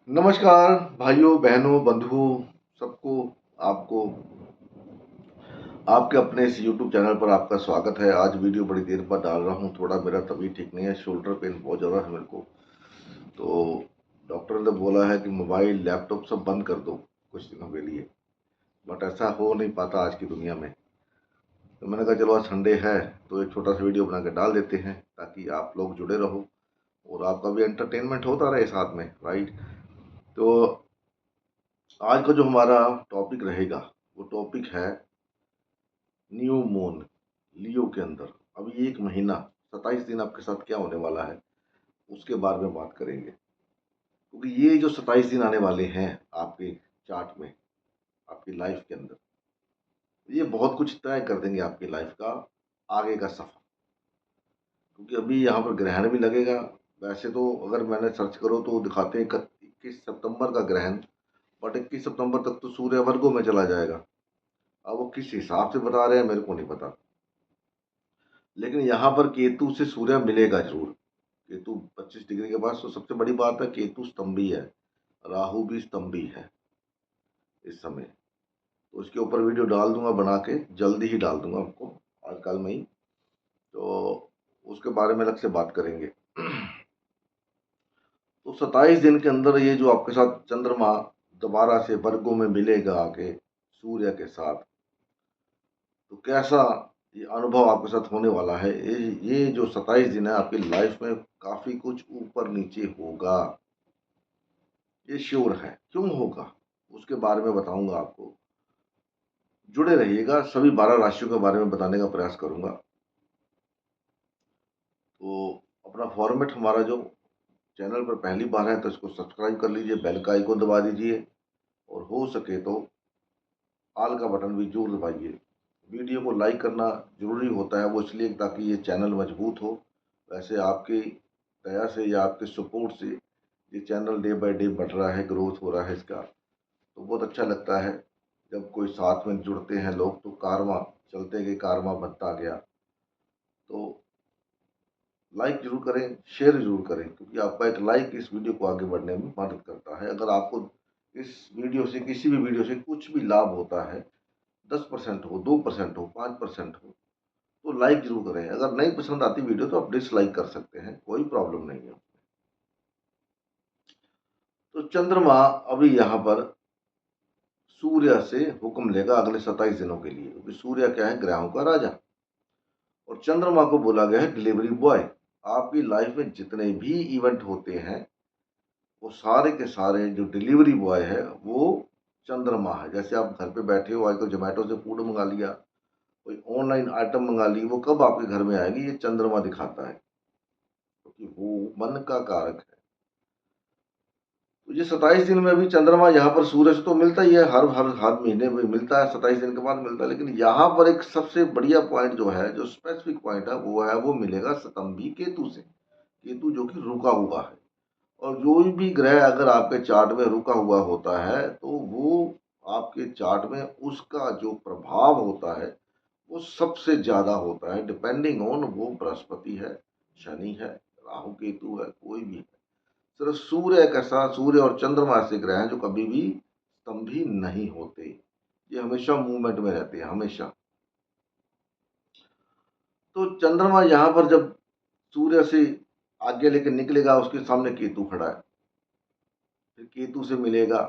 नमस्कार भाइयों बहनों बंधुओं सबको। आपको आपके अपने इस YouTube चैनल पर आपका स्वागत है। आज वीडियो बड़ी देर बाद डाल रहा हूँ, थोड़ा मेरा तबीयत ठीक नहीं है, शोल्डर पेन बहुत ज़्यादा है मेरे को। तो डॉक्टर ने बोला है कि मोबाइल लैपटॉप सब बंद कर दो कुछ दिनों के लिए, बट ऐसा हो नहीं पाता आज की दुनिया में। तो मैंने कहा चलो आज संडे है तो एक छोटा सा वीडियो बना के डाल देते हैं ताकि आप लोग जुड़े रहो और आपका भी एंटरटेनमेंट होता रहे साथ में, राइट। तो आज का जो हमारा टॉपिक रहेगा वो टॉपिक है न्यू मून, लियो के अंदर। अभी एक महीना 27 दिन आपके साथ क्या होने वाला है उसके बारे में बात करेंगे, क्योंकि ये जो 27 दिन आने वाले हैं आपके चार्ट में, आपकी लाइफ के अंदर, ये बहुत कुछ तय कर देंगे आपकी लाइफ का आगे का सफर। क्योंकि अभी यहाँ पर ग्रहण भी लगेगा। वैसे तो अगर मैंने सर्च करो तो दिखाते हैं 21 सितंबर का ग्रहण, बट 21 सितंबर तक तो सूर्य वर्गों में चला जाएगा। अब वो किस हिसाब से बता रहे हैं मेरे को नहीं पता, लेकिन यहाँ पर केतु से सूर्य मिलेगा जरूर। केतु 25 डिग्री के पास, तो सबसे बड़ी बात है केतु स्तंभी है, राहु भी स्तंभी है इस समय। तो उसके ऊपर वीडियो डाल दूंगा बना के, जल्दी ही डाल दूंगा आपको, आज कल में ही। तो उसके बारे में अलग से बात करेंगे। तो 27 दिन के अंदर ये जो आपके साथ चंद्रमा दोबारा से वर्गों में मिलेगा आके सूर्य के साथ, तो कैसा ये अनुभव आपके साथ होने वाला है। ये जो 27 दिन है आपकी लाइफ में काफी कुछ ऊपर नीचे होगा, ये श्योर है। क्यों होगा उसके बारे में बताऊंगा आपको, जुड़े रहिएगा। सभी 12 राशियों के बारे में बताने का प्रयास करूंगा। तो अपना फॉर्मेट हमारा जो चैनल पर पहली बार है तो इसको सब्सक्राइब कर लीजिए, बेल का आइकन दबा दीजिए और हो सके तो ऑल का बटन भी जरूर दबाइए। वीडियो को लाइक करना जरूरी होता है, वो इसलिए ताकि ये चैनल मजबूत हो। वैसे आपकी दया से या आपके सपोर्ट से ये चैनल डे बाय डे बढ़ रहा है, ग्रोथ हो रहा है इसका। तो बहुत अच्छा लगता है जब कोई साथ में जुड़ते हैं लोग, तो कारवां चलते गए, कारवां बनता गया। तो लाइक जरूर करें, शेयर जरूर करें, क्योंकि आपका एक लाइक इस वीडियो को आगे बढ़ने में मदद करता है। अगर आपको इस वीडियो से, किसी भी वीडियो से कुछ भी लाभ होता है, 10% हो, 2% हो, 5% हो, तो लाइक जरूर करें। अगर नहीं पसंद आती वीडियो तो आप डिसलाइक कर सकते हैं, कोई प्रॉब्लम नहीं है। तो चंद्रमा अभी यहाँ पर सूर्य से हुक्म लेगा अगले 27 दिनों के लिए, क्योंकि सूर्य क्या है, ग्रहों का राजा। और चंद्रमा को बोला गया है डिलीवरी बॉय। आपकी लाइफ में जितने भी इवेंट होते हैं वो सारे के सारे जो डिलीवरी बॉय है वो चंद्रमा है। जैसे आप घर पे बैठे हो, आजकल जोमेटो से फूड मंगा लिया, कोई ऑनलाइन आइटम मंगा ली, वो कब आपके घर में आएगी, ये चंद्रमा दिखाता है, क्योंकि वो मन का कारक है। तो ये 27 दिन में अभी चंद्रमा यहाँ पर सूर्य से तो मिलता ही है, हर हर हर महीने में मिलता है, 27 दिन के बाद मिलता है। लेकिन यहाँ पर एक सबसे बढ़िया पॉइंट जो है, जो स्पेसिफिक पॉइंट है, वो मिलेगा स्तंभी केतु से। केतु जो कि रुका हुआ है, और जो भी ग्रह अगर आपके चार्ट में रुका हुआ होता है तो वो आपके चार्ट में उसका जो प्रभाव होता है वो सबसे ज्यादा होता है, डिपेंडिंग ऑन वो बृहस्पति है, शनि है, राहु केतु है, कोई भी है। सिर्फ सूर्य एक ऐसा, सूर्य और चंद्रमा ऐसे ग्रह हैं जो कभी भी स्तंभी नहीं होते, ये हमेशा मूवमेंट में रहते हैं, हमेशा। तो चंद्रमा यहाँ पर जब सूर्य से आगे लेके निकलेगा, उसके सामने केतु खड़ा है, फिर केतु से मिलेगा।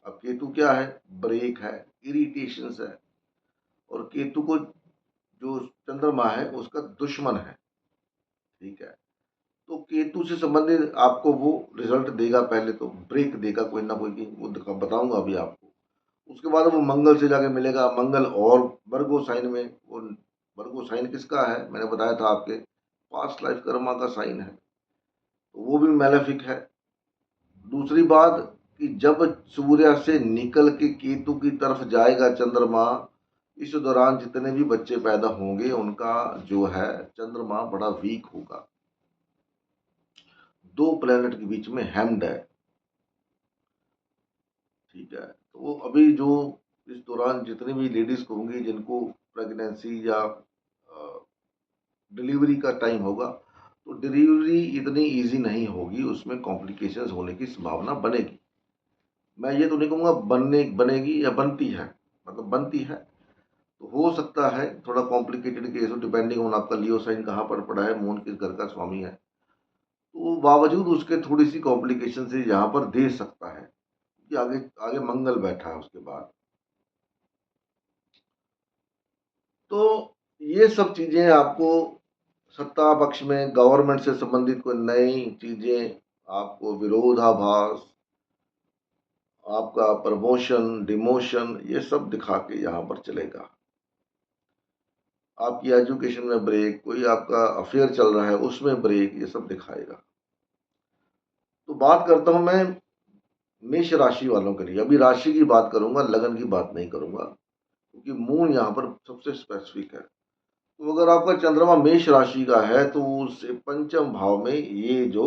अब केतु क्या है, ब्रेक है, इरिटेशन है। और केतु को जो चंद्रमा है उसका दुश्मन है, ठीक है। तो केतु से संबंधित आपको वो रिजल्ट देगा, पहले तो ब्रेक देगा कोई ना कोई, वो बताऊंगा अभी आपको। उसके बाद वो मंगल से जाके मिलेगा, मंगल और वर्गो साइन में। वो वर्गो साइन किसका है, मैंने बताया था आपके, पास्ट लाइफ कर्मा का साइन है, तो वो भी मैलेफिक है। दूसरी बात कि जब सूर्य से निकल के केतु की तरफ जाएगा चंद्रमा, इस दौरान जितने भी बच्चे पैदा होंगे उनका जो है चंद्रमा बड़ा वीक होगा, दो प्लेनेट के बीच में हेम्ड है, ठीक है। तो वो अभी जो इस दौरान जितनी भी लेडीज होंगी जिनको प्रेगनेंसी या डिलीवरी का टाइम होगा, तो डिलीवरी इतनी इजी नहीं होगी, उसमें कॉम्प्लिकेशंस होने की संभावना बनेगी। मैं ये तो नहीं कहूँगा बनेगी या बनती है, मतलब बनती है। तो हो सकता है थोड़ा कॉम्प्लिकेटेड केस हो, डिपेंडिंग ऑन आपका लियो साइन कहाँ पर पड़ा है, मून किस घर का स्वामी है। तो बावजूद उसके थोड़ी सी कॉम्प्लिकेशन से यहाँ पर दे सकता है कि आगे आगे मंगल बैठा है उसके बाद। तो ये सब चीजें आपको सत्ता पक्ष में गवर्नमेंट से संबंधित कोई नई चीजें, आपको विरोधाभास, आपका प्रमोशन डिमोशन, ये सब दिखा के यहाँ पर चलेगा। आपकी एजुकेशन में ब्रेक, कोई आपका अफेयर चल रहा है उसमें ब्रेक, ये सब दिखाएगा। तो बात करता हूं मैं मेष राशि वालों के लिए। अभी राशि की बात करूंगा, लगन की बात नहीं करूंगा, क्योंकि मून यहाँ पर सबसे स्पेसिफिक है। तो अगर आपका चंद्रमा मेष राशि का है तो उससे पंचम भाव में ये जो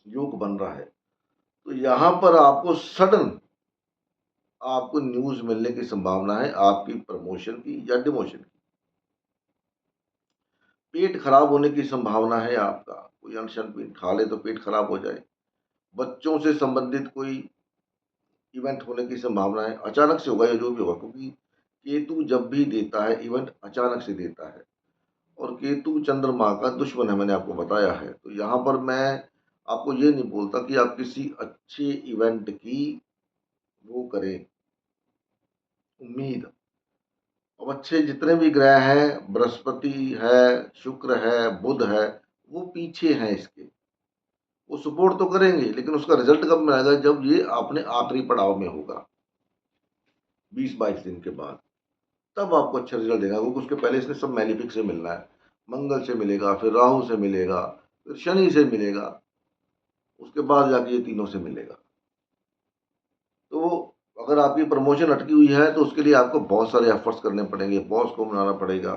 योग बन रहा है, तो यहाँ पर आपको सडन आपको न्यूज मिलने की संभावना है, आपकी प्रमोशन की या डिमोशन की। पेट खराब होने की संभावना है आपका, कोई अनशन पेट खा ले तो पेट खराब हो जाए। बच्चों से संबंधित कोई इवेंट होने की संभावना है, अचानक से होगा या जो भी होगा, क्योंकि केतु जब भी देता है इवेंट अचानक से देता है, और केतु चंद्रमा का दुश्मन है, मैंने आपको बताया है। तो यहाँ पर मैं आपको ये नहीं बोलता कि आप किसी अच्छे इवेंट की वो करें उम्मीद। अब अच्छे जितने भी ग्रह हैं, बृहस्पति है, शुक्र है, बुध है, वो पीछे हैं इसके, वो सपोर्ट तो करेंगे, लेकिन उसका रिजल्ट कब मिलेगा, जब ये अपने आखिरी पड़ाव में होगा, 20-22 दिन के बाद, तब आपको अच्छा रिजल्ट देगा। क्योंकि उसके पहले इसने सब मैलिफिक से मिलना है, मंगल से मिलेगा, फिर राहु से मिलेगा, फिर शनि से मिलेगा, उसके बाद जाके ये तीनों से मिलेगा। तो अगर आपकी प्रमोशन अटकी हुई है तो उसके लिए आपको बहुत सारे एफर्ट्स करने पड़ेंगे, बॉस को मनाना पड़ेगा,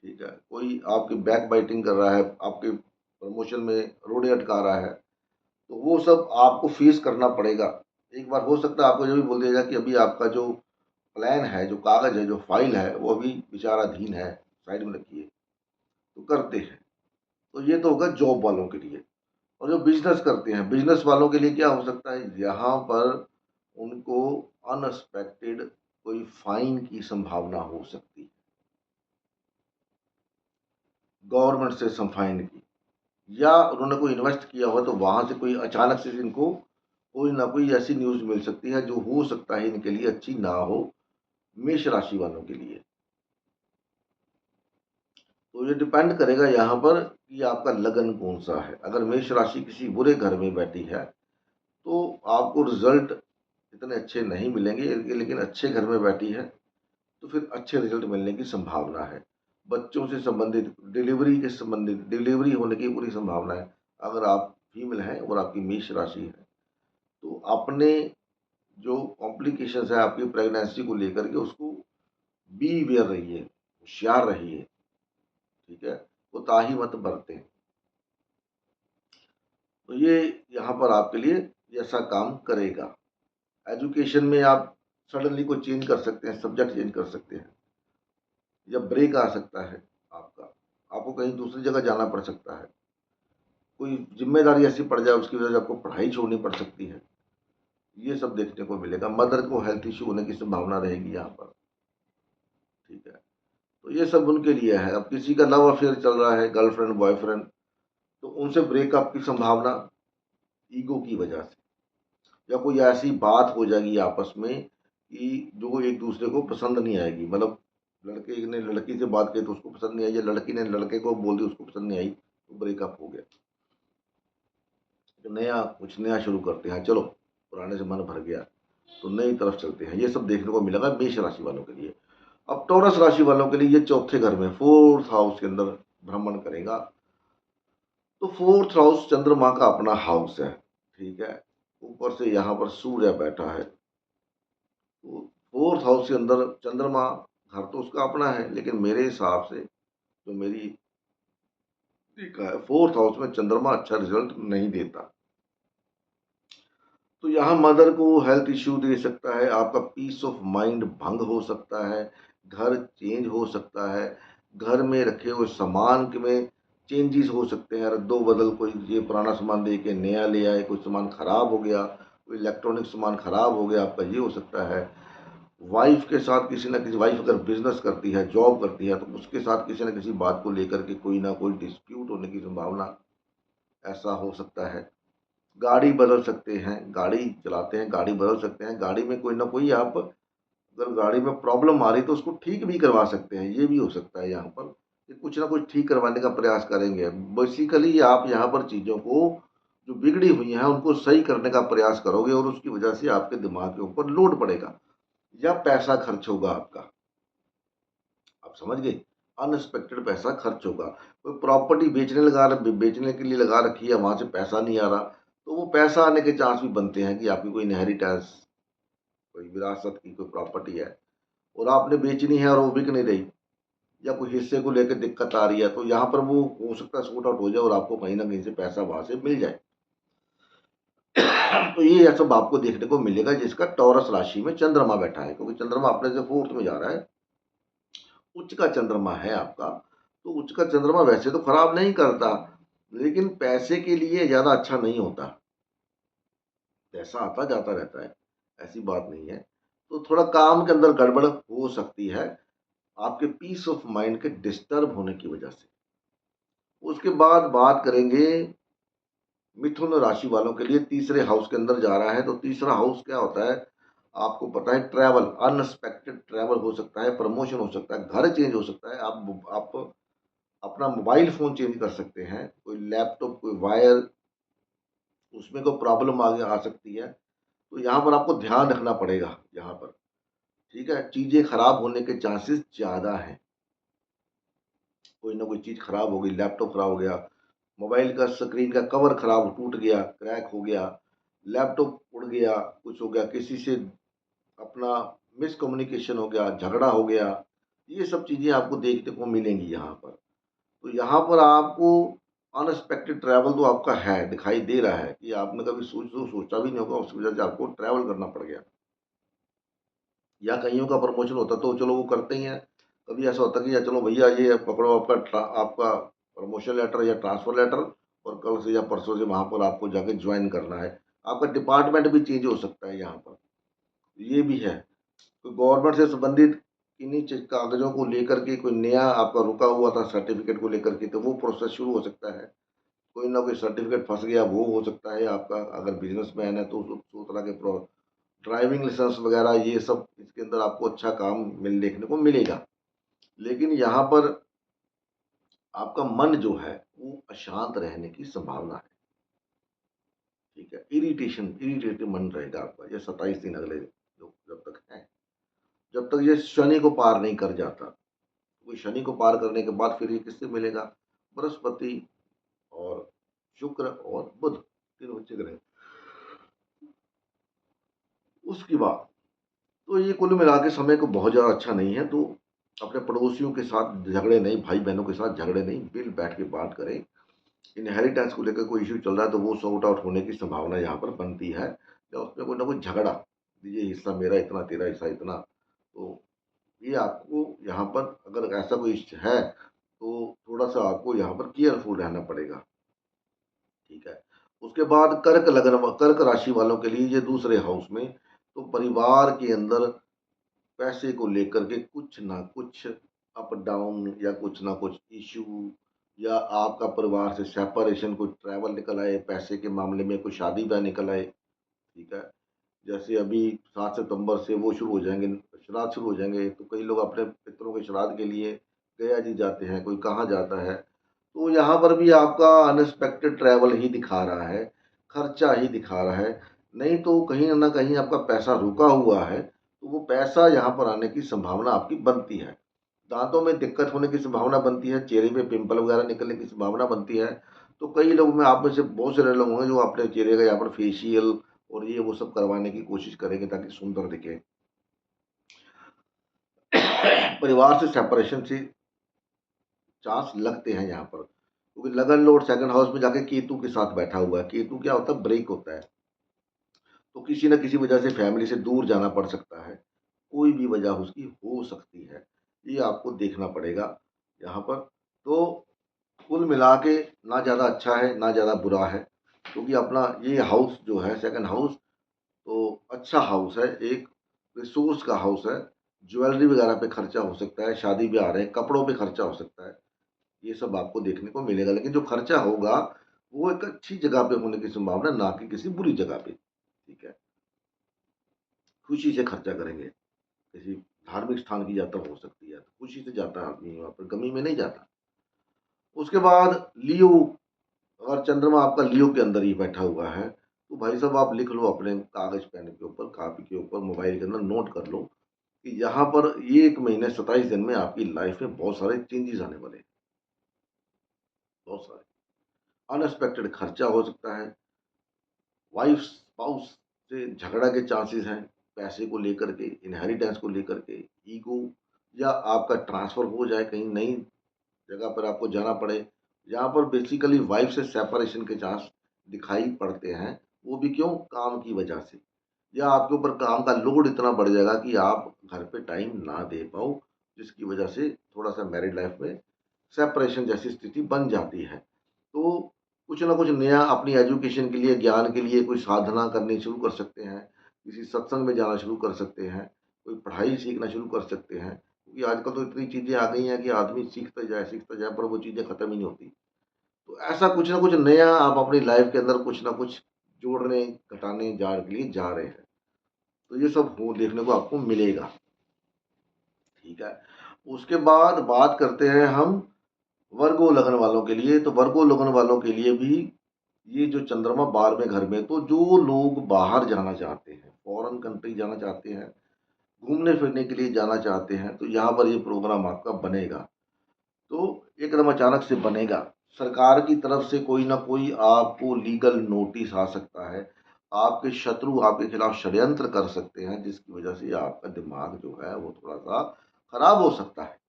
ठीक है। कोई आपकी बैक बाइटिंग कर रहा है, आपके प्रमोशन में रोड़े अटका रहा है, तो वो सब आपको फेस करना पड़ेगा। एक बार हो सकता है आपको ये भी बोल दिया जाए कि अभी आपका जो प्लान है, जो कागज है, जो फाइल है, वो अभी विचाराधीन है, साइड में रखिए, तो करते हैं। तो ये तो होगा जॉब वालों के लिए। और जो बिजनेस करते हैं, बिजनेस वालों के लिए क्या हो सकता है, यहाँ पर उनको अनएक्सपेक्टेड कोई फाइन की संभावना हो सकती है, गवर्नमेंट से सम फाइन की, या उन्होंने कोई इन्वेस्ट किया हो तो वहां से कोई अचानक से इनको कोई ना कोई ऐसी न्यूज मिल सकती है जो हो सकता है इनके लिए अच्छी ना हो, मेष राशि वालों के लिए। तो ये डिपेंड करेगा यहाँ पर कि आपका लगन कौन सा है। अगर मेष राशि किसी बुरे घर में बैठी है तो आपको रिजल्ट इतने अच्छे नहीं मिलेंगे, लेकिन अच्छे घर में बैठी है तो फिर अच्छे रिजल्ट मिलने की संभावना है। बच्चों से संबंधित, डिलीवरी के संबंधित, डिलीवरी होने की पूरी संभावना है। अगर आप फीमेल हैं और आपकी मेष राशि है तो अपने जो कॉम्प्लिकेशंस है आपकी प्रेगनेंसी को लेकर के, उसको बी वेयर रहिए, होशियार रहिए, ठीक है, कोताही मत बरतें। तो ये यहाँ पर आपके लिए ऐसा काम करेगा। एजुकेशन में आप सडनली को चेंज कर सकते हैं, सब्जेक्ट चेंज कर सकते हैं, या ब्रेक आ सकता है आपका, आपको कहीं दूसरी जगह जाना पड़ सकता है, कोई जिम्मेदारी ऐसी पड़ जाए उसकी वजह से आपको पढ़ाई छोड़नी पड़ सकती है, ये सब देखने को मिलेगा। मदर को हेल्थ इश्यू होने की संभावना रहेगी यहाँ पर, ठीक है। तो ये सब उनके लिए है। अब किसी का लव अफेयर चल रहा है, गर्लफ्रेंड बॉयफ्रेंड, तो उनसे ब्रेकअप की संभावना ईगो की वजह से, या कोई ऐसी बात हो जाएगी आपस में कि जो एक दूसरे को पसंद नहीं आएगी, मतलब लड़के ने लड़की से बात की तो उसको पसंद नहीं आई, या लड़की ने लड़के को बोल दी उसको पसंद नहीं आई, तो ब्रेकअप हो गया। तो नया कुछ नया शुरू करते हैं, चलो पुराने से मन भर गया तो नई तरफ चलते हैं, ये सब देखने को मिलेगा मेष राशि वालों के लिए। अब टॉरस राशि वालों के लिए ये चौथे घर में, फोर्थ हाउस के अंदर भ्रमण करेगा। तो फोर्थ हाउस चंद्रमा का अपना हाउस है, ठीक है। ऊपर से यहाँ पर सूर्य बैठा है, तो फोर्थ हाउस के अंदर चंद्रमा, घर तो उसका अपना है, लेकिन मेरे हिसाब से जो मेरी देखा है, फोर्थ हाउस में चंद्रमा अच्छा रिजल्ट नहीं देता। तो यहाँ मदर को हेल्थ इश्यू दे सकता है, आपका पीस ऑफ माइंड भंग हो सकता है, घर चेंज हो सकता है, घर में रखे हुए सामान के में चेंजेस हो सकते हैं, रद्दो बदल, कोई ये पुराना सामान दे के नया ले आए, कोई सामान खराब हो गया कोई इलेक्ट्रॉनिक सामान खराब हो गया आपका, ये हो सकता है। वाइफ के साथ किसी ना किसी, वाइफ अगर बिजनेस करती है, जॉब करती है, तो उसके साथ किसी ना किसी बात को लेकर के कोई ना कोई डिस्प्यूट होने की संभावना, ऐसा हो सकता है। गाड़ी बदल सकते हैं, गाड़ी चलाते हैं, गाड़ी बदल सकते हैं, गाड़ी में कोई ना कोई आप, अगर गाड़ी में प्रॉब्लम आ रही तो उसको ठीक भी करवा सकते हैं, ये भी हो सकता है यहाँ पर कि कुछ ना कुछ ठीक करवाने का प्रयास करेंगे। बेसिकली आप यहाँ पर चीज़ों को जो बिगड़ी हुई हैं उनको सही करने का प्रयास करोगे, और उसकी वजह से आपके दिमाग के ऊपर लोड पड़ेगा या पैसा खर्च होगा आपका। आप समझ गए, अनएक्सपेक्टेड पैसा खर्च होगा। कोई प्रॉपर्टी बेचने के लिए लगा रखी है, वहां से पैसा नहीं आ रहा, तो वो पैसा आने के चांस भी बनते हैं कि आपकी कोई इनहेरिटेंस, कोई विरासत की कोई प्रॉपर्टी है और आपने बेचनी है और वो बिक नहीं रही, या कोई हिस्से को लेकर दिक्कत आ रही है, तो यहाँ पर वो हो सकता है सॉर्ट आउट हो जाए और आपको कहीं ना कहीं से पैसा वहां से मिल जाए। तो ये सब आपको देखने को मिलेगा, जिसका टॉरस राशि में चंद्रमा बैठा है, क्योंकि चंद्रमा अपने से फोर्थ में जा रहा है, उच्च का चंद्रमा है आपका। तो उच्च का चंद्रमा वैसे तो खराब नहीं करता, लेकिन पैसे के लिए ज्यादा अच्छा नहीं होता। पैसा आता जाता रहता है, ऐसी बात नहीं है। तो थोड़ा काम के अंदर गड़बड़ हो सकती है, आपके पीस ऑफ माइंड के डिस्टर्ब होने की वजह से। उसके बाद बात करेंगे मिथुन राशि वालों के लिए, तीसरे हाउस के अंदर जा रहा है। तो तीसरा हाउस क्या होता है, आपको पता है, ट्रैवल, अनएक्सपेक्टेड ट्रैवल हो सकता है, प्रमोशन हो सकता है, घर चेंज हो सकता है, आप अपना मोबाइल फ़ोन चेंज कर सकते हैं, कोई लैपटॉप, कोई वायर, उसमें कोई प्रॉब्लम आगे आ सकती है। तो यहाँ पर आपको ध्यान रखना पड़ेगा यहाँ पर, ठीक है? चीज़ें खराब होने के चांसेस ज़्यादा हैं। कोई ना कोई चीज़ खराब हो गई, लैपटॉप खराब हो गया, मोबाइल का स्क्रीन का कवर खराब टूट गया, क्रैक हो गया, लैपटॉप उड़ गया, कुछ हो गया, किसी से अपना मिसकम्युनिकेशन हो गया, झगड़ा हो गया, ये सब चीज़ें आपको देखने को मिलेंगी यहाँ पर। तो यहाँ पर आपको अनएक्सपेक्टेड ट्रैवल तो आपका है, दिखाई दे रहा है कि आपने कभी सोचा भी नहीं होगा, उसकी वजह से आपको ट्रैवल करना पड़ गया। या कईयों का प्रमोशन होता तो चलो वो करते ही हैं। कभी ऐसा होता कि या चलो भैया ये पकड़ो आपका प्रमोशन लेटर या ट्रांसफर लेटर, और कल से या परसों से वहाँ पर आपको जाके ज्वाइन करना है। आपका डिपार्टमेंट भी चेंज हो सकता है यहाँ पर, ये भी है। तो गवर्नमेंट से संबंधित किन्हीं कागजों को लेकर के कोई नया आपका रुका हुआ था सर्टिफिकेट को लेकर के, तो वो प्रोसेस शुरू हो सकता है। कोई ना कोई सर्टिफिकेट फंस गया, वो हो सकता है आपका, अगर बिजनेसमैन है तो उस तरह के ड्राइविंग लाइसेंस वगैरह, ये सब इसके अंदर आपको अच्छा काम देखने को मिलेगा। लेकिन यहाँ पर आपका मन जो है वो अशांत रहने की संभावना है, ठीक है? इरिटेटिव मन रहेगा आपका ये 27 दिन अगले जो जब तक है, जब तक ये शनि को पार नहीं कर जाता। वो शनि को पार करने के बाद फिर ये किससे मिलेगा? बृहस्पति और शुक्र और बुध, तीनों अच्छे ग्रह। उसके बाद तो ये कुल मिला के समय को बहुत ज़्यादा अच्छा नहीं है। तो अपने पड़ोसियों के साथ झगड़े नहीं, भाई बहनों के साथ झगड़े नहीं, मिल बैठ के बात करें। इनहेरिटेंस को लेकर कोई इश्यू चल रहा है तो वो सॉर्ट आउट होने की संभावना यहाँ पर बनती है, या उसमें कोई ना कोई झगड़ा, ये हिस्सा मेरा इतना, तेरा हिस्सा इतना। तो ये आपको यहाँ पर अगर ऐसा कोई है तो थोड़ा सा आपको यहाँ पर केयरफुल रहना पड़ेगा, ठीक है? उसके बाद कर्क राशि वालों के लिए ये दूसरे हाउस में, तो परिवार के अंदर पैसे को लेकर के कुछ ना कुछ अप डाउन या कुछ ना कुछ इश्यू, या आपका परिवार से सेपरेशन, कोई ट्रैवल निकल आए, पैसे के मामले में कोई शादी ब्याह निकल आए, ठीक है? जैसे अभी 7 सितंबर से वो शुरू हो जाएंगे, श्राद्ध शुरू हो जाएंगे, तो कई लोग अपने पितरों के श्राद्ध के लिए गया जी जाते हैं, कोई कहाँ जाता है। तो यहाँ पर भी आपका अनएक्सपेक्टेड ट्रैवल ही दिखा रहा है, खर्चा ही दिखा रहा है। नहीं तो कहीं ना कहीं आपका पैसा रुका हुआ है, तो वो पैसा यहाँ पर आने की संभावना आपकी बनती है। दांतों में दिक्कत होने की संभावना बनती है, चेहरे पे पिंपल वगैरह निकलने की संभावना बनती है। तो कई लोग में आप में से बहुत सारे लोग होंगे जो अपने चेहरे का यहाँ पर फेशियल और ये वो सब करवाने की कोशिश करेंगे ताकि सुंदर दिखे। परिवार से सेपरेशन से चांस लगते हैं यहाँ पर, क्योंकि लगन लॉर्ड सेकंड हाउस में जाके केतु के साथ बैठा हुआ है। केतु क्या होता है? ब्रेक होता है। तो किसी न किसी वजह से फैमिली से दूर जाना पड़ सकता है, कोई भी वजह उसकी हो सकती है, ये आपको देखना पड़ेगा यहाँ पर। तो कुल मिला के ना ज़्यादा अच्छा है ना ज़्यादा बुरा है, क्योंकि अपना ये हाउस जो है सेकंड हाउस, तो अच्छा हाउस है, एक रिसोर्स का हाउस है, ज्वेलरी वगैरह पे खर्चा हो सकता है, शादी ब्याह आ रहे हैं, कपड़ों पे खर्चा हो सकता है, ये सब आपको देखने को मिलेगा। लेकिन जो खर्चा होगा, वो एक अच्छी जगह पे होने की संभावना, ना कि किसी बुरी जगह पे, ठीक है? खुशी से खर्चा करेंगे, किसी धार्मिक स्थान की यात्रा हो सकती है, तो खुशी से जाता है आदमी वहाँ पर, गमी में नहीं जाता। उसके बाद लियो, अगर चंद्रमा आपका लियो के अंदर ही बैठा हुआ है, तो भाई साहब आप लिख लो अपने कागज़ पेन के ऊपर, कॉपी के ऊपर, मोबाइल के अंदर नोट कर लो कि यहाँ पर ये 1 महीने 27 दिन में आपकी लाइफ में बहुत सारे चेंजेज़ आने वाले हैं, बहुत सारे। अनएक्सपेक्टेड खर्चा हो सकता है, वाइफ स्पाउस से झगड़ा के चांसेस हैं, पैसे को लेकर के, इनहेरिटेंस को लेकर के, ईगो, या आपका ट्रांसफ़र हो जाए कहीं नई जगह पर आपको जाना पड़े, जहाँ पर बेसिकली वाइफ से सेपरेशन के चांस दिखाई पड़ते हैं, वो भी क्यों? काम की वजह से, या आपके ऊपर काम का लोड इतना बढ़ जाएगा कि आप घर पे टाइम ना दे पाओ, जिसकी वजह से थोड़ा-सा मैरिड लाइफ में सेपरेशन जैसी स्थिति बन जाती है। तो कुछ ना कुछ नया अपनी एजुकेशन के लिए, ज्ञान के लिए कोई साधना करनी शुरू कर सकते हैं, किसी सत्संग में जाना शुरू कर सकते हैं, कोई पढ़ाई सीखना शुरू कर सकते हैं। क्योंकि आजकल तो इतनी चीज़ें आ गई हैं कि आदमी सीखता जाए, पर वो चीज़ें खत्म ही नहीं होती। तो ऐसा कुछ ना कुछ नया आप अपनी लाइफ के अंदर कुछ ना कुछ जोड़ने, घटाने के लिए जा रहे हैं। तो ये सब हो देखने को आपको मिलेगा, ठीक है? उसके बाद बात करते हैं हम वर्गो लगन वालों के लिए। तो वर्गो लगन वालों के लिए भी ये जो चंद्रमा 12वें घर में, तो जो लोग बाहर जाना चाहते हैं, फॉरेन कंट्री जाना चाहते हैं, घूमने-फिरने के लिए जाना चाहते हैं, तो यहाँ पर ये प्रोग्राम आपका बनेगा। तो एकदम अचानक से बनेगा। सरकार की तरफ से कोई ना कोई आपको लीगल नोटिस आ सकता है। आपके शत्रु आपके खिलाफ षड्यंत्र कर सकते हैं, जिसकी वजह से आपका दिमाग जो है वो थोड़ा-सा खराब हो सकता है।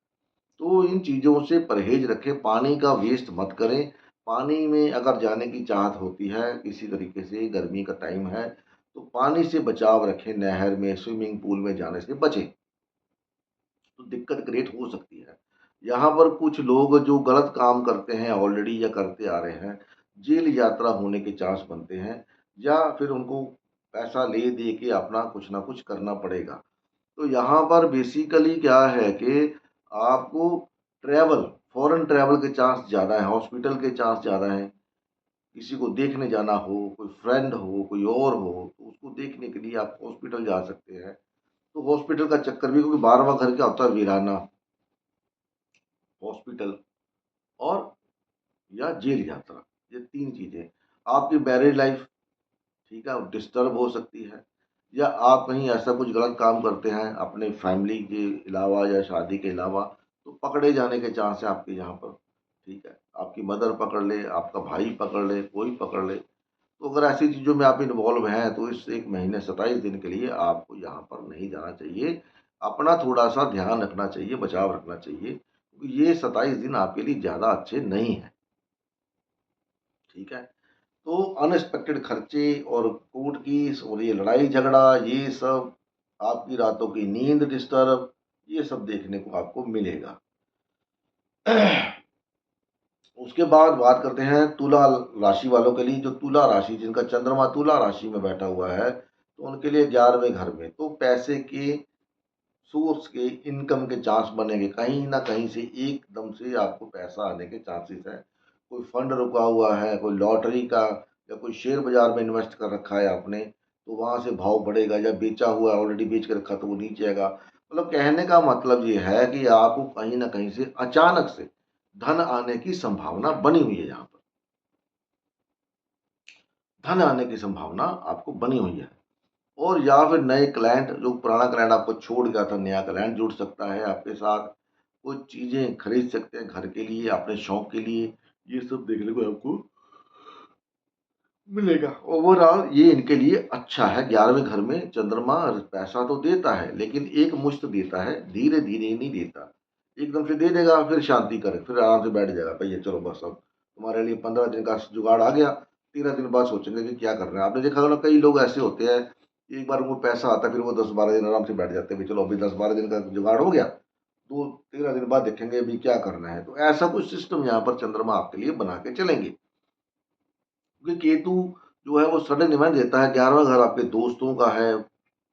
तो इन चीज़ों से परहेज़ रखें, पानी का वेस्ट मत करें। पानी में अगर जाने की चाहत होती है, किसी तरीके से गर्मी का टाइम है, तो पानी से बचाव रखें, नहर में, स्विमिंग पूल में जाने से बचें। तो दिक्कत क्रिएट हो सकती है। यहाँ पर कुछ लोग जो गलत काम करते हैं ऑलरेडी या करते आ रहे हैं, जेल यात्रा होने के चांस बनते हैं, या फिर उनको पैसा ले दे के अपना कुछ ना कुछ करना पड़ेगा। तो यहाँ पर बेसिकली क्या है कि आपको ट्रैवल, फॉरेन ट्रैवल के चांस ज़्यादा हैं, हॉस्पिटल के चांस ज़्यादा हैं। किसी को देखने जाना हो, कोई फ्रेंड हो, कोई और हो, तो उसको देखने के लिए आप हॉस्पिटल जा सकते हैं। तो हॉस्पिटल का चक्कर भी, क्योंकि 12वाँ घर क्या होता है? वीराना, हॉस्पिटल और या जेल यात्रा, ये 3 चीज़ें। आपकी मैरिड लाइफ, ठीक है, डिस्टर्ब हो सकती है, या आप कहीं ऐसा कुछ गलत काम करते हैं अपने फैमिली के अलावा या शादी के अलावा, तो पकड़े जाने के चांस है आपके यहाँ पर, ठीक है। आपकी मदर पकड़ ले, आपका भाई पकड़ ले, कोई पकड़ ले। तो अगर ऐसी चीज़ों में आप इन्वॉल्व हैं, तो इस 1 महीने 27 दिन के लिए आपको यहाँ पर नहीं जाना चाहिए। अपना थोड़ा-सा ध्यान रखना चाहिए, बचाव रखना चाहिए, क्योंकि ये 27 दिन आपके लिए ज़्यादा अच्छे नहीं हैं, ठीक है। तो अनएक्सपेक्टेड खर्चे और कोर्ट केस और ये लड़ाई झगड़ा, ये सब, आपकी रातों की नींद डिस्टर्ब, ये सब देखने को आपको मिलेगा। उसके बाद बात करते हैं तुला राशि वालों के लिए। जो तुला राशि, जिनका चंद्रमा तुला राशि में बैठा हुआ है, तो उनके लिए 11वें घर में, तो पैसे के सोर्स के, इनकम के चांस बनेंगे। कहीं न कहीं से एकदम से आपको पैसा आने के चांसेस हैं। कोई फंड रुका हुआ है, कोई लॉटरी का, या कोई शेयर बाज़ार में इन्वेस्ट कर रखा है आपने, तो वहाँ से भाव बढ़ेगा, या बेचा हुआ है, ऑलरेडी बेच के रखा तो वो नीचे आएगा। मतलब कहने का मतलब ये है कि आपको कहीं न कहीं से अचानक से धन आने की संभावना बनी हुई है यहाँ पर। धन आने की संभावना आपको बनी हुई है। और या फिर नए क्लाइंट, जो पुराना क्लाइंट आपको छोड़ गया था, नया क्लाइंट जुड़ सकता है आपके साथ। कुछ चीज़ें खरीद सकते हैं घर के लिए, अपने शौक के लिए। ये सब देखने को आपको मिलेगा। ओवरऑल ये इनके लिए अच्छा है। 11वें घर में चंद्रमा पैसा तो देता है, लेकिन एक मुश्त देता है, धीरे-धीरे नहीं देता। एकदम से दे देगा, फिर शांति करे, फिर आराम से बैठ जाएगा, भैया चलो बस अब तुम्हारे लिए 15 दिन का जुगाड़ आ गया, 13 दिन बाद सोचेंगे कि क्या करना है। आपने देखा होगा कई लोग ऐसे होते हैं, एक बार उनको पैसा आता है, फिर वो 10-12 दिन आराम से बैठ जाते हैं, भई चलो अभी 10-12 दिन का जुगाड़ हो गया, तो 13 दिन बाद देखेंगे अभी क्या करना है। तो ऐसा कुछ सिस्टम यहाँ पर चंद्रमा आपके लिए बना के चलेंगे। क्योंकि केतु जो है वो सडन इवेंट देता है। 11वां घर आपके दोस्तों का है,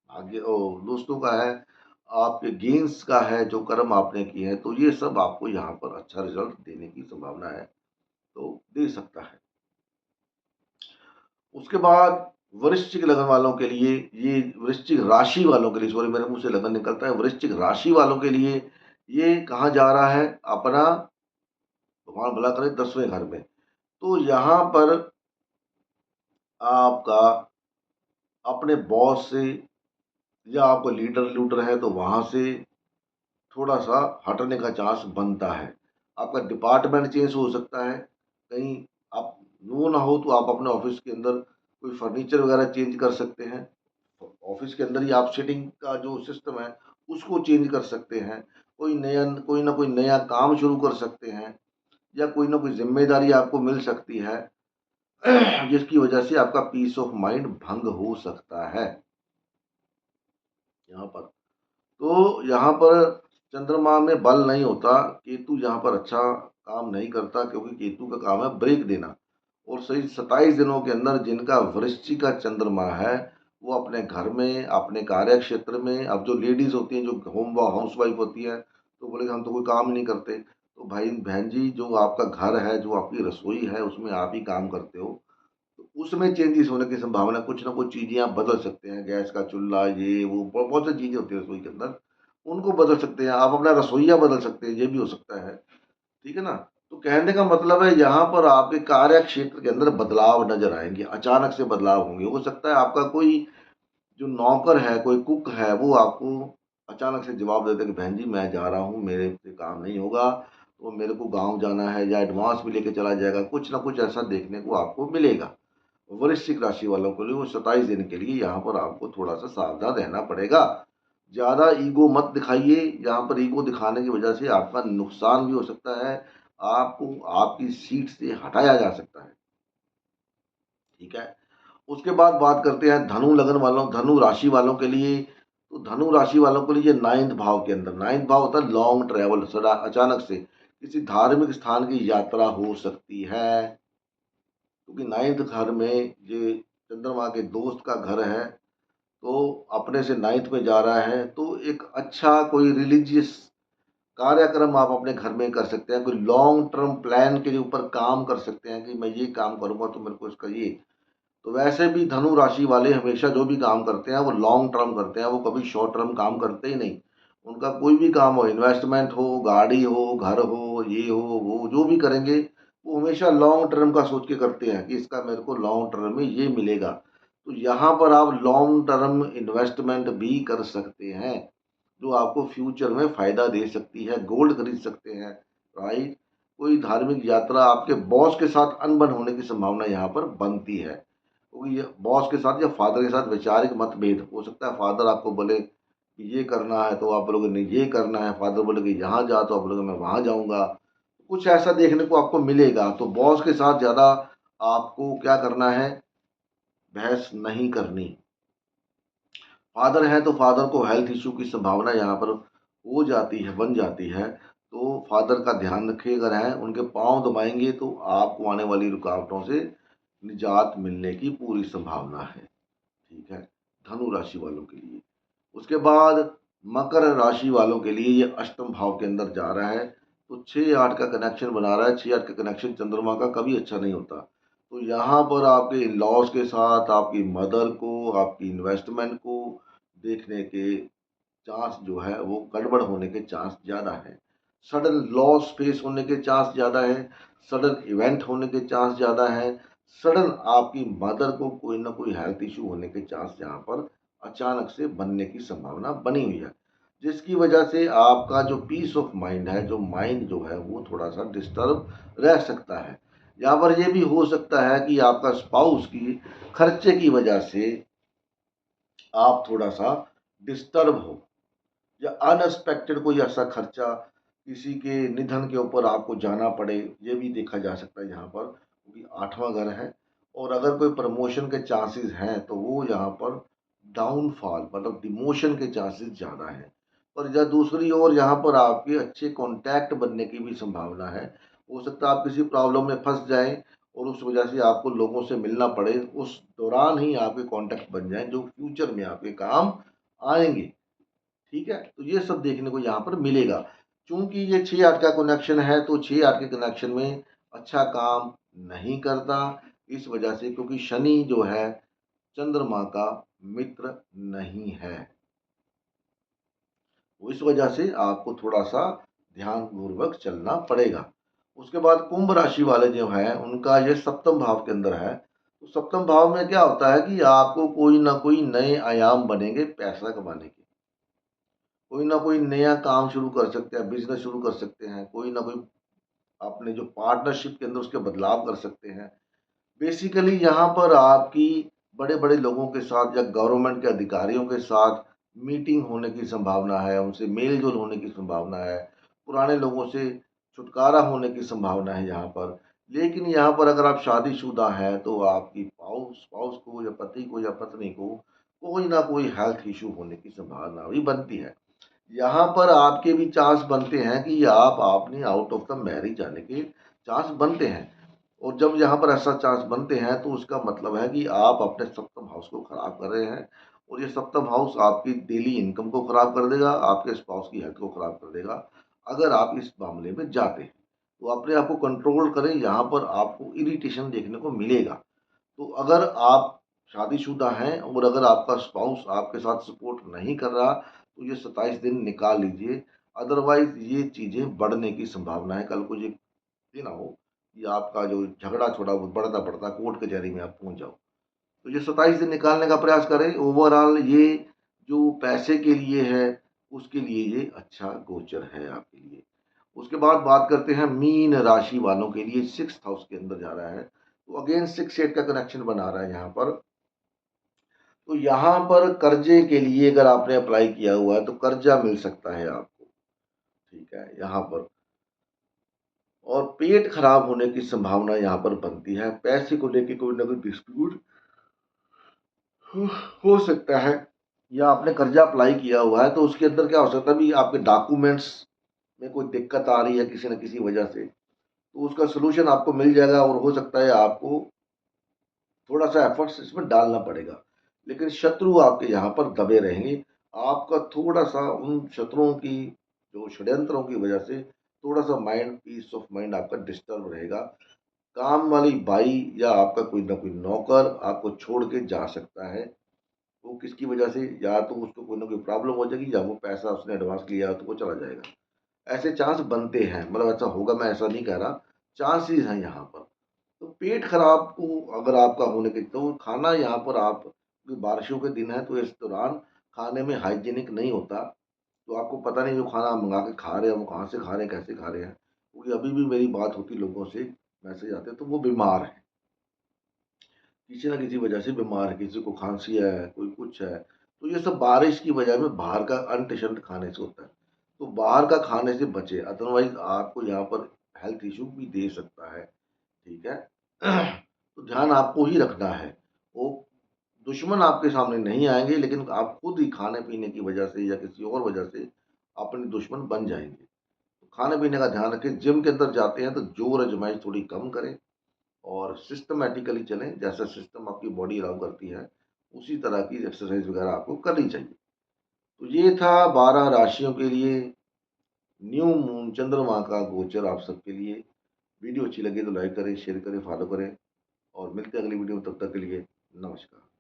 आगे दोस्तों का है, आपके गेन्स का है, जो कर्म आपने किए हैं, तो ये सब आपको यहाँ पर अच्छा रिजल्ट देने की संभावना है, तो दे सकता है। उसके बाद वृश्चिक लगन वालों के लिए, ये वृश्चिक राशि वालों के लिए, सॉरी मेरे मुंह से लगन निकलता है, वृश्चिक राशि वालों के लिए ये कहाँ जा रहा है, अपना भगवान भला करे 10वें घर में। तो यहाँ पर आपका अपने बॉस से, या आपको लीडर लूडर है तो वहां से थोड़ा सा हटने का चांस बनता है। आपका डिपार्टमेंट चेंज हो सकता है, कहीं आप वो ना हो तो आप अपने ऑफिस के अंदर कोई फर्नीचर वगैरह चेंज कर सकते हैं। ऑफिस के अंदर ही आप सीटिंग का जो सिस्टम है उसको चेंज कर सकते हैं। कोई ना कोई नया काम शुरू कर सकते हैं, या कोई ना कोई जिम्मेदारी आपको मिल सकती है जिसकी वजह से आपका पीस ऑफ माइंड भंग हो सकता है यहाँ पर। तो यहाँ पर चंद्रमा में बल नहीं होता, केतु यहाँ पर अच्छा काम नहीं करता, क्योंकि केतु का काम है ब्रेक देना। और सही 27 दिनों के अंदर जिनका वृश्चिक का चंद्रमा है, वो अपने घर में, अपने कार्य क्षेत्र में, अब जो लेडीज होती हैं, जो हाउस वाइफ होती है, तो बोले हम तो कोई काम नहीं करते, तो भाई बहन जी, जो आपका घर है, जो आपकी रसोई है, उसमें आप ही काम करते हो, तो उसमें चेंजेस होने की संभावना, कुछ ना कुछ चीजें आप बदल सकते हैं। गैस का चूल्हा, ये वो बहुत सी चीजें होती है रसोई के अंदर, उनको बदल सकते हैं। आप अपना रसोईया बदल सकते हैं, ये भी हो सकता है। ठीक है ना? तो कहने का मतलब है यहाँ पर आपके कार्य क्षेत्र के अंदर बदलाव नजर आएंगे, अचानक से बदलाव होंगे। हो सकता है आपका कोई जो नौकर है, कोई कुक है, वो आपको अचानक से जवाब देते कि बहन जी मैं जा रहा हूँ, मेरे से काम नहीं होगा, तो मेरे को गांव जाना है, या एडवांस भी लेके चला जाएगा। कुछ ना कुछ ऐसा देखने को आपको मिलेगा। वृश्चिक राशि वालों के लिए वो 27 दिन के लिए यहाँ पर आपको थोड़ा सा सावधान रहना पड़ेगा। ज्यादा ईगो मत दिखाइए, यहाँ पर ईगो दिखाने की वजह से आपका नुकसान भी हो सकता है, आपको आपकी सीट से हटाया जा सकता है। ठीक है? उसके बाद बात करते हैं धनु लगन वालों, धनु राशि वालों के लिए। तो धनु राशि वालों के लिए 9th भाव के अंदर, 9th भाव होता है लॉन्ग ट्रेवल, सदा अचानक से किसी धार्मिक स्थान की यात्रा हो सकती है, क्योंकि 9th घर में ये चंद्रमा के दोस्त का घर है, तो अपने से 9th में जा रहा है, तो एक अच्छा कोई रिलीजियस कार्यक्रम आप अपने घर में कर सकते हैं। कोई लॉन्ग टर्म प्लान के ऊपर काम कर सकते हैं कि मैं ये काम करूंगा तो मेरे को इसका ये। तो वैसे भी धनु राशि वाले हमेशा जो भी काम करते हैं वो लॉन्ग टर्म करते हैं, वो कभी शॉर्ट टर्म काम करते ही नहीं। उनका कोई भी काम हो, इन्वेस्टमेंट हो, गाड़ी हो, घर हो, ये हो, वो जो भी करेंगे, वो हमेशा लॉन्ग टर्म का सोच के करते हैं कि इसका मेरे को लॉन्ग टर्म में ये मिलेगा। तो यहाँ पर आप लॉन्ग टर्म इन्वेस्टमेंट भी कर सकते हैं, जो आपको फ्यूचर में फायदा दे सकती है। गोल्ड खरीद सकते हैं, राइट? कोई धार्मिक यात्रा, आपके बॉस के साथ अनबन होने की संभावना यहाँ पर बनती है, क्योंकि ये बॉस के साथ या फादर के साथ वैचारिक मतभेद हो सकता है। फादर आपको बोले कि ये करना है तो आप बोलोगे नहीं ये करना है, फादर बोले कि यहाँ जा तो आप बोलोगे मैं वहाँ जाऊँगा। कुछ ऐसा देखने को आपको मिलेगा। तो बॉस के साथ ज़्यादा आपको क्या करना है, बहस नहीं करनी। फादर हैं तो फादर को हेल्थ इश्यू की संभावना यहाँ पर हो जाती है, बन जाती है। तो फादर का ध्यान रखिए, अगर हैं उनके पाँव दबाएंगे तो आपको आने वाली रुकावटों से निजात मिलने की पूरी संभावना है। ठीक है? धनु राशि वालों के लिए। उसके बाद मकर राशि वालों के लिए ये अष्टम भाव के अंदर जा रहा है, तो 6-8 का कनेक्शन बना रहा है। 6-8 का कनेक्शन चंद्रमा का कभी अच्छा नहीं होता। तो यहाँ पर आपके इन लॉज के साथ आपकी मदर को, आपकी इन्वेस्टमेंट को देखने के चांस जो है वो गड़बड़ होने के चांस ज़्यादा है। सडन लॉस फेस होने के चांस ज़्यादा है, सडन इवेंट होने के चांस ज़्यादा है, सडन आपकी मदर को कोई ना कोई हेल्थ इशू होने के चांस यहाँ पर अचानक से बनने की संभावना बनी हुई है, जिसकी वजह से आपका जो पीस ऑफ माइंड है, जो माइंड जो है वो थोड़ा सा डिस्टर्ब रह सकता है। यहाँ पर ये भी हो सकता है कि आपका स्पाउस की खर्चे की वजह से आप थोड़ा सा डिस्टर्ब हो, या अनएक्सपेक्टेड कोई ऐसा खर्चा, किसी के निधन के ऊपर आपको जाना पड़े, ये भी देखा जा सकता है यहाँ पर, क्योंकि 8वां घर है। और अगर कोई प्रमोशन के चांसेस हैं तो वो यहाँ पर डाउनफॉल मतलब डिमोशन के चांसेस ज़्यादा हैं। पर या दूसरी ओर यहाँ पर आपके अच्छे कॉन्टैक्ट बनने की भी संभावना है। हो सकता है आप किसी प्रॉब्लम में फंस जाएं और उस वजह से आपको लोगों से मिलना पड़े, उस दौरान ही आपके कॉन्टैक्ट बन जाएँ जो फ्यूचर में आपके काम आएँगे। ठीक है? तो ये सब देखने को यहाँ पर मिलेगा। चूँकि ये 6-8 का कनेक्शन है, तो 6-8 के कनेक्शन में अच्छा काम नहीं करता। इस वजह से, क्योंकि शनि जो है चंद्रमा का मित्र नहीं है। तो इस वजह से आपको थोड़ा-सा ध्यानपूर्वक चलना पड़ेगा। उसके बाद कुंभ राशि वाले जो हैं, उनका ये सप्तम भाव के अंदर है। तो सप्तम भाव में क्या होता है कि आपको कोई न कोई नए आयाम बनेंगे पैसा कमाने के। कोई ना कोई नया काम शुरू कर सकते हैं, बिज़नेस शुरू कर सकते हैं, कोई ना कोई अपने जो पार्टनरशिप के अंदर उसके बदलाव कर सकते हैं। बेसिकली यहाँ पर आपकी बड़े-बड़े लोगों के साथ या गवर्नमेंट के अधिकारियों के साथ मीटिंग होने की संभावना है, उनसे मेल-जोल होने की संभावना है, पुराने लोगों से छुटकारा होने की संभावना है यहाँ पर। लेकिन यहाँ पर अगर आप शादीशुदा हैं, तो आपकी स्पाउस को या पति को या पत्नी को कोई ना कोई हेल्थ इश्यू होने की संभावना भी बनती है। यहाँ पर आपके भी चांस बनते हैं कि आप आपने आउट ऑफ द मैरिज जाने के चांस बनते हैं। और जब यहाँ पर ऐसा चांस बनते हैं, तो उसका मतलब है कि आप अपने सप्तम हाउस को खराब कर रहे हैं, और ये सप्तम हाउस आपकी डेली इनकम को खराब कर देगा, आपके स्पाउस की हेल्थ को खराब कर देगा, अगर आप इस मामले में जाते हैं। तो अपने आप को कंट्रोल करें, यहाँ पर आपको इरिटेशन देखने को मिलेगा। तो अगर आप शादीशुदा हैं और अगर आपका स्पाउस आपके साथ सपोर्ट नहीं कर रहा, तो ये 27 दिन निकाल लीजिए। अदरवाइज़ ये चीज़ें बढ़ने की संभावना है। कल को ये ना हो कि आपका जो झगड़ा थोड़ा बहुत बढ़ता-बढ़ता कोर्ट कचहरी में आप पहुँच जाओ। तो ये 27 दिन निकालने का प्रयास करें। ओवरऑल ये जो पैसे के लिए है, उसके लिए ये अच्छा गोचर है आपके लिए। उसके बाद बात करते हैं मीन राशि वालों के लिए, 6th हाउस के अंदर जा रहा है। तो अगेन 6-8 का कनेक्शन बना रहा है यहाँ पर। तो यहाँ पर कर्जे के लिए अगर आपने अप्लाई किया हुआ है, तो कर्जा मिल सकता है आपको। ठीक है? यहाँ पर और पेट खराब होने की संभावना यहाँ पर बनती है। पैसे को लेके कोई ना कोई डिस्प्यूट हो हो सकता है, या आपने कर्जा अप्लाई किया हुआ है, तो उसके अंदर क्या हो सकता है भी आपके डॉक्यूमेंट्स में कोई दिक्कत आ रही है किसी न किसी वजह से, तो उसका सॉल्यूशन आपको मिल जाएगा, और हो सकता है आपको थोड़ा-सा एफर्ट्स इसमें डालना पड़ेगा। लेकिन शत्रु आपके यहाँ पर दबे रहेंगे। आपका थोड़ा-सा उन शत्रुओं की जो षड्यंत्रों की वजह से थोड़ा-सा माइंड, पीस ऑफ माइंड आपका डिस्टर्ब रहेगा। काम वाली बाई या आपका कोई ना कोई नौकर आपको छोड़ के जा सकता है। वो किसकी वजह से, या तो उसको कोई ना कोई प्रॉब्लम हो जाएगी, या वो पैसा उसने एडवांस लिया तो वो चला जाएगा। ऐसे चांस बनते हैं, मतलब ऐसा होगा मैं ऐसा नहीं कह रहा, चांसेस हैं यहाँ पर। तो पेट खराब को अगर आपका होने के, तो खाना यहाँ पर आप, क्योंकि बारिशों के दिन है तो इस दौरान खाने में हाइजीनिक नहीं होता। तो आपको पता नहीं जो खाना आप मंगा के खा रहे हैं, वो कहाँ से खा रहे हैं, कैसे खा रहे हैं। क्योंकि अभी भी मेरी बात होती लोगों से, मैसेज आते हैं, तो वो बीमार हैं, किसी न किसी वजह से बीमार है, किसी को खांसी है, कोई कुछ है। तो ये सब बारिश की वजह में बाहर का अनटशल्ड खाने से होता है। तो बाहर का खाने से बचें, अदरवाइज़ आपको यहाँ पर हेल्थ इश्यू भी दे सकता है। ठीक है? तो ध्यान आपको ही रखना है। वो दुश्मन आपके सामने नहीं आएँगे, लेकिन आप खुद ही खाने-पीने की वजह से या किसी और वजह से अपने दुश्मन बन जाएँगे। तो खाने-पीने का ध्यान रखें, जिम के अंदर जाते हैं तो ज़ोर आज़माइश थोड़ी कम करें, और सिस्टमैटिकली चलें, जैसा सिस्टम आपकी बॉडी अलाउ करती है, उसी तरह की एक्सरसाइज़ वगैरह आपको करनी चाहिए। तो ये था 12 राशियों के लिए न्यू मून चंद्रमा का गोचर आप सबके लिए। वीडियो अच्छी लगी तो लाइक करें, शेयर करें, फॉलो करें, और मिलते हैं अगली वीडियो में। तब तक के लिए नमस्कार।